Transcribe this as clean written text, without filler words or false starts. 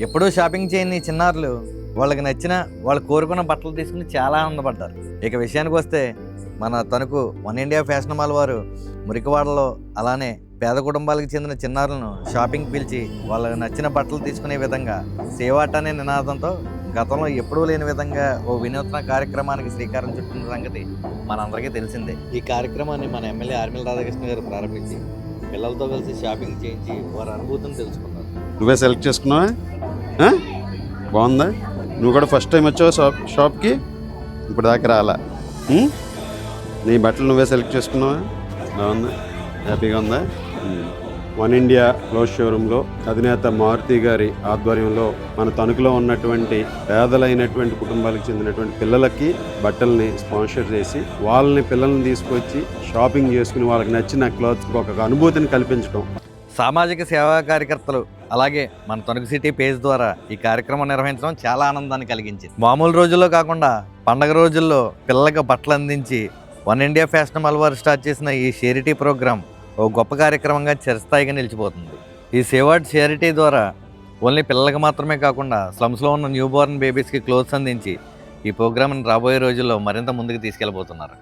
ఎప్పుడూ షాపింగ్ చేయని చిన్నారులు వాళ్ళకి నచ్చిన వాళ్ళు కోరుకున్న బట్టలు తీసుకుని చాలా ఆనందపడ్డారు. ఇక విషయానికి వస్తే మన Tanuku one India fashion mall వారు మురికివాడలో అలానే పేద కుటుంబాలకు చెందిన చిన్నారులను షాపింగ్ పిలిచి వాళ్ళకి నచ్చిన బట్టలు తీసుకునే విధంగా సేవాట అనే నినాదంతో గతంలో ఎప్పుడూ లేని విధంగా ఓ వినూత్న కార్యక్రమానికి శ్రీకారం చుట్టిన సంగతి మనందరికీ తెలిసిందే. ఈ కార్యక్రమాన్ని మన ఎమ్మెల్యే ఆర్మిల్ రాధాకృష్ణ గారు ప్రారంభించి పిల్లలతో కలిసి షాపింగ్ చేయించి వారి అనుభూతిని తెలుసుకున్నారు. నువ్వే సెలెక్ట్ చేసుకున్నావా? బాగుందా? నువ్వు కూడా ఫస్ట్ టైం వచ్చావు షాప్కి? ఇప్పుడు దాకా రాలా? నీ బట్టలు నువ్వే సెలెక్ట్ చేసుకున్నావా? బాగుందా? హ్యాపీగా ఉందా? వన్ ఇండియా క్లోత్ షోరూంలో అధినేత మారుతి గారి ఆధ్వర్యంలో మన తణుకులో ఉన్నటువంటి పేదలైనటువంటి కుటుంబాలకు చెందినటువంటి పిల్లలకి బట్టల్ని స్పాన్సర్ చేసి వాళ్ళని పిల్లల్ని తీసుకొచ్చి షాపింగ్ చేసుకుని వాళ్ళకి నచ్చిన క్లాత్స్కి ఒక అనుభూతిని కల్పించడం. సామాజిక సేవా కార్యకర్తలు అలాగే మన తణుకు సిటీ పేజ్ ద్వారా ఈ కార్యక్రమం నిర్వహించడం చాలా ఆనందాన్ని కలిగించింది. మామూలు రోజుల్లో కాకుండా పండగ రోజుల్లో పిల్లలకు బట్టలు అందించి వన్ ఇండియా ఫ్యాషన్ మాల్ వారు స్టార్ట్ చేసిన ఈ షేరిటీ ప్రోగ్రాం ఓ గొప్ప కార్యక్రమంగా చిరస్థాయిగా నిలిచిపోతుంది. ఈ సేవాట్ షేరిటీ ద్వారా ఓన్లీ పిల్లలకు మాత్రమే కాకుండా స్లమ్స్లో ఉన్న న్యూ బోర్న్ బేబీస్కి క్లోత్స్ అందించి ఈ ప్రోగ్రామ్ని రాబోయే రోజుల్లో మరింత ముందుకు తీసుకెళ్ళబోతున్నారు.